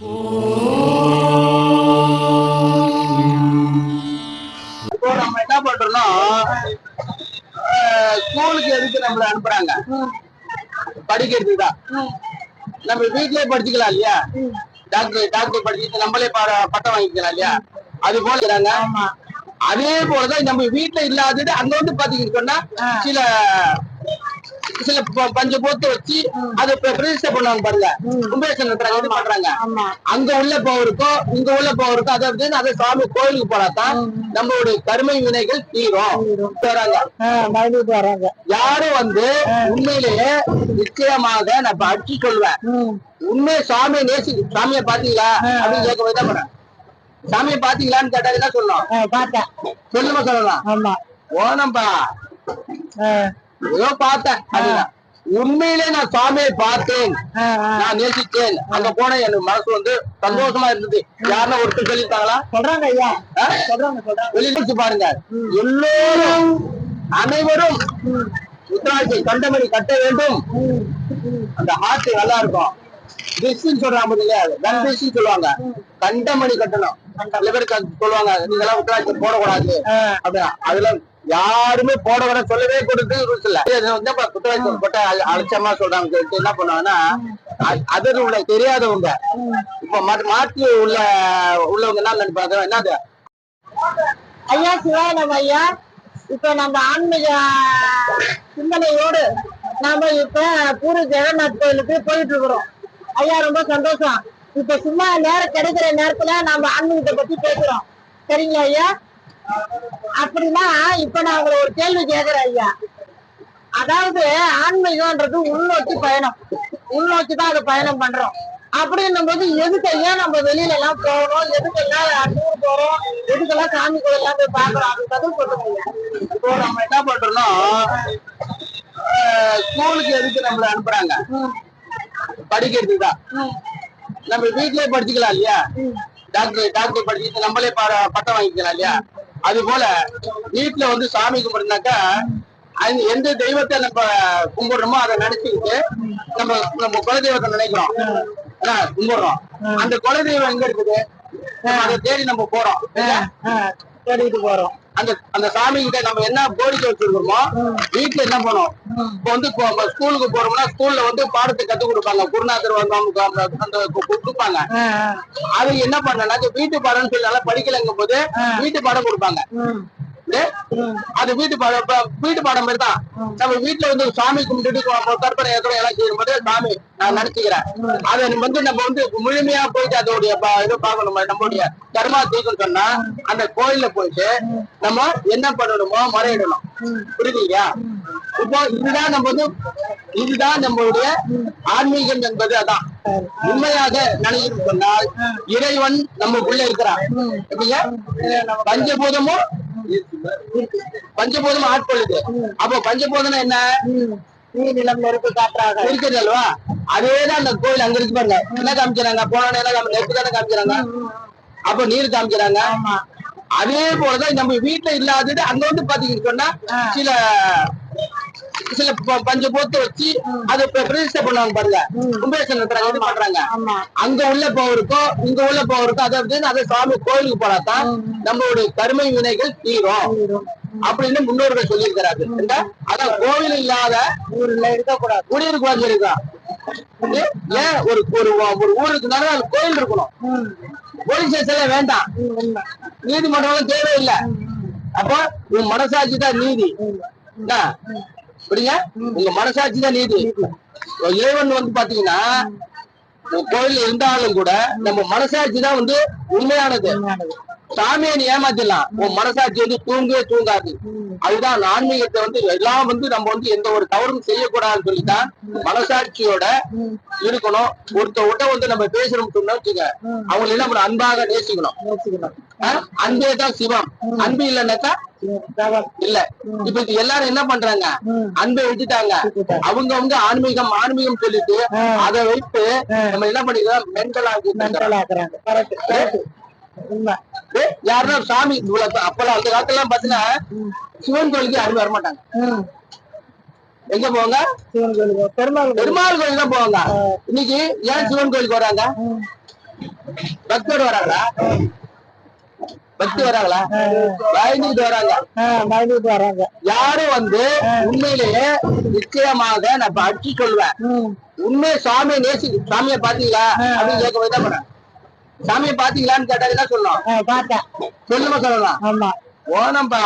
இப்போ நம்ம என்ன பண்றோம்னா ஸ்கூலுக்கு எதுக்கு நம்மள அனுப்புறாங்க? படிக்கிறதுக்கு தான். நம்ம வீட்லயே படிச்சுக்கலாம் இல்லையா? டாக்டர் படிச்சுட்டு நம்மளே பட்டம் வாங்கிக்கலாம் இல்லையா? அது போல அதே போலதான் நம்ம வீட்டுல இல்லாதது அங்க வந்து பாத்தீங்கன்னு சொன்னா சில சில பஞ்ச போத்து வச்சு அதை ரெஜிஸ்டர் பண்ணுவாங்க பாருங்க. கும்பேஷன் இது பண்றாங்க. அங்க உள்ள பவருக்கும் இங்க உள்ள பவருக்கும் அதை சாமி கோயிலுக்கு போறாதான் நம்மளுடைய கருமை வினைகள் தீரும் வராங்க. யாரும் வந்து உண்மையிலேயே நிச்சயமாக நான் அடிச்சு சொல்லுவேன், உண்மையை சாமியை சாமியை பாத்தீங்களா அப்படின்னு கேட்க போய் தான் போறேன். சாமியை பாத்தீங்களான்னு கேட்டா என்ன சொல்லணும்? சொல்லுமா சொல்லலாம். ஓனம்பா ஏதோ பார்த்தேன். அதுதான் உண்மையிலே நான் சாமியை பார்த்தேன், நான் நேசித்தேன். அங்க போன எனக்கு மனசு வந்து சந்தோஷமா இருந்தது. யாருன்னா ஒருத்தர் சொல்லிட்டாங்களா? சொல்றாங்க ஐயா, வெளியிட்டு பாருங்க. எல்லோரும் அனைவரும் உத்தராட்சி கண்டமணி கட்ட வேண்டும். அந்த ஹார்ட் நல்லா இருக்கும். சொல்லுவாங்க, கண்டமணி கட்டணும். சில பேருக்கு சொல்லுவாங்க நீங்க எல்லாம் உத்தராட்சி போடக்கூடாது அப்படின்னா, அதுல யாருமே போட சொல்லவே கொடுத்து ரூல்ஸ் இல்ல. குற்றவாளி போட்ட அலட்சியமா சொல்றாங்க சொல்லிட்டு என்ன பண்ணுவாங்கன்னா, அது உள்ள தெரியாதவங்க இப்ப மாற்றி உள்ளவங்க என்ன நினைப்பாங்க, என்னது ஐயா சிவானம் ஐயா. இப்ப நம்ம ஆன்மீக சிந்தனையோடு நாம இப்ப பூரி ஜெகநாத் கோயிலுக்கு போயிட்டு இருக்கிறோம் ஐயா. ரொம்ப சந்தோஷம். இப்ப சும்மா நேரம் கிடைக்கிற நேரத்துல நம்ம ஆன்மீகத்தை பத்தி பேசுறோம், சரிங்களா ஐயா? அப்படின்னா இப்ப நான் உங்களை ஒரு கேள்வி கேட்கிறேன் ஐயா. அதாவது ஆன்மீகம்ன்றது உள்நோக்கி பயணம், உள்நோக்கிதான் அது பயணம் பண்றோம். அப்படின்னும் போது எதுக்கு ஐயா நம்ம வெளியில எல்லாம் போறோம், எதுக்கெல்லாம் டூர் போறோம், எதுக்கெல்லாம் சாமி கோயில் எல்லாம் போய் பாக்குறோம், அது பதில் சொல்லுங்க ஐயா. இப்போ நம்ம என்ன பண்றோம்னா ஸ்கூலுக்கு எதுக்கு நம்மள அனுப்புறாங்க? படிக்கிறதுக்கு தான். நம்ம வீட்லயே படிச்சுக்கலாம் இல்லையா? டாக்டர் படிச்சுட்டு நம்மளே பட்டம் வாங்கிக்கலாம் இல்லையா? அது போல வீட்டுல வந்து சாமி கும்பிடுனாக்கா எந்த தெய்வத்தை நம்ம கும்பிடுறோமோ அதை நினைச்சுக்கிட்டு நம்ம குலதெய்வத்தை நினைக்கிறோம், கும்பிடுறோம். அந்த குலதெய்வம் எங்க இருக்குது? அதை தேடி நம்ம போறோம், தேடிட்டு போறோம். அந்த சாமி கிட்ட நம்ம என்ன கோரிக்கை வச்சிருக்கோமோ வீட்டுல என்ன பண்ணுவோம். இப்ப வந்து ஸ்கூலுக்கு போறோம்னா ஸ்கூல்ல வந்து பாடத்தை கத்துக் கொடுப்பாங்க, குருநாதர் கொடுப்பாங்க. அது என்ன பண்ணனா வீட்டு பாடம்னு சொல்லி படிக்கலங்கும் போது வீட்டு பாடம் கொடுப்பாங்க. அது வீட்டு பாடம் மாதிரி தான். நம்ம வீட்டுல வந்து சாமி கும்பிட்டு கற்பனை எல்லாம் செய்யும் போது சாமி நான் நினைச்சுக்கிறேன், அதை வந்து நம்ம வந்து முழுமையா போயிட்டு அதோடைய இதை பார்க்கணும். நம்மளுடைய கர்மா தீர்க்கணும் சொன்னா அந்த கோயில்ல போயிட்டு நம்ம என்ன பண்ணணுமோ மறையிடணும். புரியுதுங்களா? இப்போ இதுதான் நம்மளுடைய ஆன்மீகம் என்பது. அதான் உண்மையாக நினைச்சு சொன்னால் இறைவன் நமக்குள்ள இருக்கிறான். பஞ்சபூதமும் ஆட்கொள்ளுது. அப்போ பஞ்சபூதம் என்ன? நிலம் நெருப்பு காற்றாக இருக்குது அல்வா? அதேதான் அந்த கோயில் அங்க இருக்கு பாருங்க. என்ன காமிக்கிறாங்க? போன நெருப்பு தானே காமிக்கிறாங்க, அப்போ நீர் காமிக்கிறாங்க. அதே போலதான் நம்ம வீட்டுல இல்லாதது அங்க வந்து பாத்தீங்கன்னு சொன்னா சில பஞ்ச போத்து வச்சு அதை ரெஜிஸ்டர் பண்ணுவாங்க பாருங்க. கும்பேஷன் இது பண்றாங்க. அங்க உள்ள பவருக்கும் இங்க உள்ள பவருக்கும் அதை சாமி கோயிலுக்கு போறாதான் நம்மளுடைய கருமை வினைகள் தீரும் அப்படின்னு முன்னோர்கள் சொல்லியிருக்கிறாரு. அதான் கோவில் இல்லாத ஊர்ல இருக்கக்கூடாது, குடியிருக்க இருக்கா. ஏன் ஒரு ஊருக்கு கோயில் இருக்கணும், போலீஸ் ஸ்டேஷன் வேண்டாம், நீதிமன்றம் தேவையில்லை. அப்போ உங்க மனசாட்சி தான் நீதி. புரியுங்க? உங்க மனசாட்சி தான் நீதி. இறைவன் வந்து பாத்தீங்கன்னா கோயில் இருந்தாலும் கூட நம்ம மனசாட்சி தான் வந்து உண்மையானது. சாமியை நீ ஏமாத்திடலாம், உன் மனசாட்சி வந்து தூங்கவே தூங்காது. அதுதான் ஆன்மீகத்தை வந்து எல்லாம் வந்து நம்ம வந்து எந்த ஒரு தவறும் செய்யக்கூடாதுன்னு சொல்லிதான் மனசாட்சியோட இருக்கணும். ஒருத்த வந்து நம்ம பேசுறோம் சொன்னா வச்சுக்க, அவங்க என்ன பண்ண அன்பாக நேசிக்கணும். அன்பே தான் சிவம். அன்பு இல்லைன்னாக்கா இல்ல. இப்ப இது எல்லாரும் என்ன பண்றாங்க? அன்பை விட்டுட்டாங்க. அவங்க ஆன்மீகம் சொல்லிட்டு அதை வைத்து நம்ம என்ன பண்ணிக்கிறோம்? மென்டல் ஆக்குறாங்க. யாருன்னா சாமி அப்பெல்லாம் அந்த காலத்துல எல்லாம் பாத்தீங்கன்னா சிவன் கோயிலுக்கு யாரும் வரமாட்டாங்க. எங்க போவாங்க? பெருமாள் கோயிலுக்கு தான் போவாங்க. இன்னைக்கு ஏன் சிவன் கோயிலுக்கு வராங்க? பக்தோடு வராங்களா? பக்தி வராங்களா? பயந்துட்டு வராங்க. பயந்துட்டு வராங்க. யாரும் வந்து உண்மையிலேயே நிச்சயமாக நான் இப்ப அடிச்சு சொல்லுவேன், உண்மை சாமியை சாமியை பாத்தீங்களா அப்படின்னு கேட்க போய் தான் பண்ணேன். சாமியை பாத்தீங்களான்னு கேட்டா என்ன சொல்லணும்? பார்த்தேன். சொல்லுமா சொல்லலாம்? ஆமா. ஓனம்பா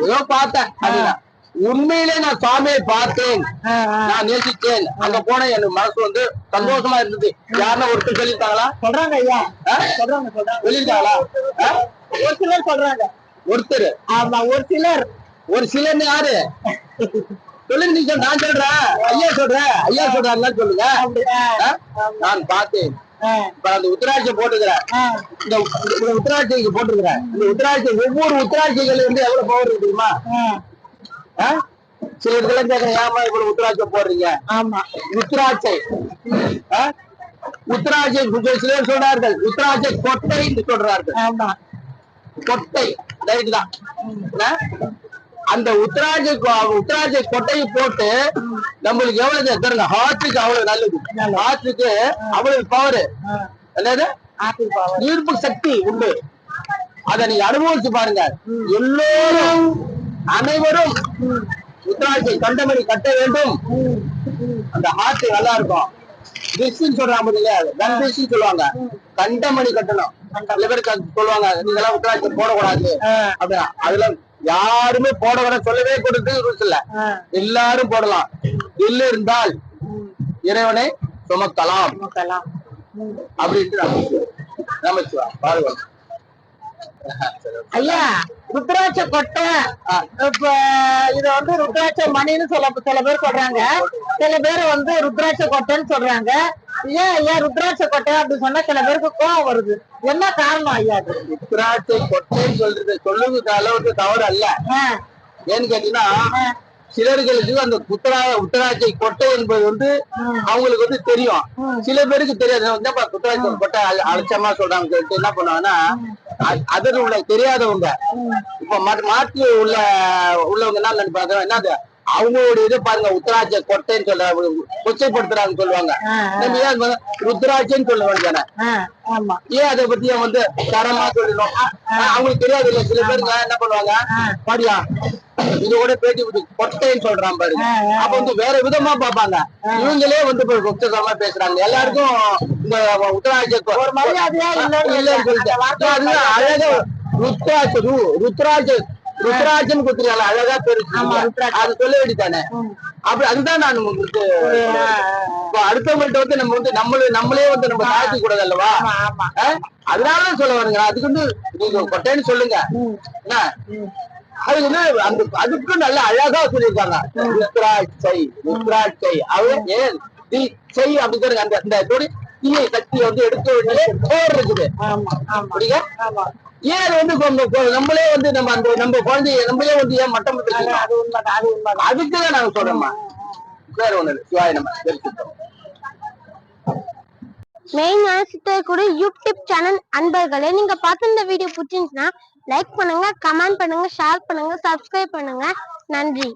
ஏதோ பார்த்தேன் அப்படின்னா, உண்மையிலே நான் சாமியை பார்த்தேன், நான் நேசித்தேன், அங்க போன எனக்கு மனசு வந்து சந்தோஷமா இருந்தது. யாருன்னா ஒருத்தர் சொல்லியிருக்காங்களா? சொல்றாங்க ஐயா, சொல்றாங்க சொல்லியிருக்காங்களா? ஒரு சிலர் சொல்றாங்க. ஒருத்தர்? ஆமா, ஒரு சிலர். ஒரு சிலர்னு யாரு சொல்லுங்க? நீங்க நான் சொல்றேன், ஐயா சொல்றேன், ஐயா சொல்றாருன்னு சொல்லுங்க. நான் பார்த்தேன். இப்ப அந்த உத்தராட்சி போட்டுக்கிறேன், இந்த உத்தராட்சிக்கு போட்டுக்கிறேன். இந்த உத்தராட்சி ஒவ்வொரு உத்தராட்சிகள் வந்து எவ்வளவு பவர் இருக்கு தெரியுமா? சில இதெல்லாம் கேட்கறேன், ஏமா இவ்வளவு உத்தராட்சி போடுறீங்க? ஆமா, உத்தராட்சை உத்தராட்சை சிலர் சொல்றார்கள், உத்தராட்சை கொட்டை என்று சொல்றார்கள். ஆமா, கொட்டை ரைட் தான். அந்த உத்தராட்சை கொட்டையை போட்டு நம்மளுக்கு எவ்வளவு தருங்க, ஹார்ட்டுக்கு அவ்வளவு நல்லது, ஹார்ட்டுக்கு அவ்வளவு பவர், என்னது ஈர்ப்பு சக்தி உண்டு. அதை நீங்க அனுபவிச்சு பாருங்க. எல்லோரும் அனைவரும் உத்தராட்சை கண்டமணி கட்ட வேண்டும். அந்த ஹார்ட் நல்லா இருக்கும். டிஸ்ன்னு சொல்றாங்க, சொல்லுவாங்க, கண்டமணி கட்டணும். சில பேருக்கு சொல்லுவாங்க, நீங்க எல்லாம் உத்தராட்சி போடக்கூடாது அப்படின்னா, அதுல யாருமே போட வர சொல்லவே கொடுத்து ரூல்ஸ் இல்ல, எல்லாரும் போடலாம். இல்ல இருந்தால் இறைவனை சுமக்கலாம் அப்படின்ட்டு நமச்சிவா பாருங்க. ஐயா, ருத்ராட்ச கொட்டை, இப்ப இத வந்து ருத்ராட்ச மணின்னு சில பேர் சொல்றாங்க, சில பேர் வந்து ருத்ராட்ச கொட்டைன்னு சொல்றாங்க. ஏன் ஐயா ருத்ராட்ச கொட்டை அப்படி சொன்னா சில பேருக்கு கோவம் வருது, என்ன காரணம் ஐயா? ருத்ராட்சை கொட்டைன்னு சொல்றது அளவுக்கு தவறு அல்ல. ஏன்னு கேட்டீங்கன்னா, சிலர்களுக்கு அந்த உத்தராட்சை கொட்டை என்பது வந்து அவங்களுக்கு வந்து தெரியும், சில பேருக்கு தெரியாது. உத்தராட்சை கொட்டை அலட்சமா சொல்றாங்க சொல்லிட்டு என்ன பண்ணுவாங்கன்னா, அதற்கு உள்ள தெரியாதவங்க, இப்ப மாற்று உள்ளவங்க என்ன நினைப்பாங்க, என்னது அவங்களுடைய இது பாருங்க, உத்தராட்சை கொட்டைன்னு சொல்றாங்க, கொச்சைப்படுத்துறாங்கன்னு சொல்லுவாங்க. நம்ம ஏன் ருத்ராட்சைன்னு சொல்ல வேண்டியதானே? ஏன் அதை பத்தி வந்து தரமா சொல்லணும்? அவங்களுக்கு தெரியாது இல்ல. சில பேருங்க என்ன பண்ணுவாங்க, பாடியா இதோட பேட்டி விட்டு கொட்டைன்னு சொல்றான் பாருங்க, அப்ப வந்து வேற விதமா பாப்பாங்க. இவங்களே வந்து கொச்சமா பேசுறாங்க. எல்லாருக்கும் இந்த உத்தராட்சை ஒரு மரியாதையா இல்லன்னு சொல்லிட்டு அதுதான் அழகா ருத்ராட்சன் குத்துறாங்க, அழகா பேரு, அது சொல்ல வேண்டியதானே? அப்படி அதுதான் நான் உங்களுக்கு அடுத்தவங்கள்ட்ட வந்து நம்ம வந்து நம்மளே வந்து நம்ம தாழ்த்தி கூடாது அல்லவா? அதனால சொல்ல வருங்க. அதுக்கு வந்து நீங்க கொட்டைன்னு சொல்லுங்க, என்ன அது வந்து அந்த அதுக்கும் நல்ல அழகா சொல்லியிருக்காங்க. ருத்ராட்சை அவர் ஏன் செய் அப்படிங்கிற அந்த தீயை சக்தியை வந்து எடுக்க வேண்டிய போர் இருக்குது. ஏன் அது வந்து நம்மளே வந்து நம்ம குழந்தைய நம்மளே வந்து ஏன் மட்டம் அதுக்குதான் நாங்க சொல்றோம்மா, வேற ஒண்ணு சிவாய நம்ம மெயின் சித்தர் யூடியூப் சேனல் அன்பர்களே, நீங்க பார்த்து இந்த வீடியோ பிடிச்சிருந்துச்சுன்னா லைக் பண்ணுங்க, கமெண்ட் பண்ணுங்க, ஷேர் பண்ணுங்க, சப்ஸ்கிரைப் பண்ணுங்க. நன்றி.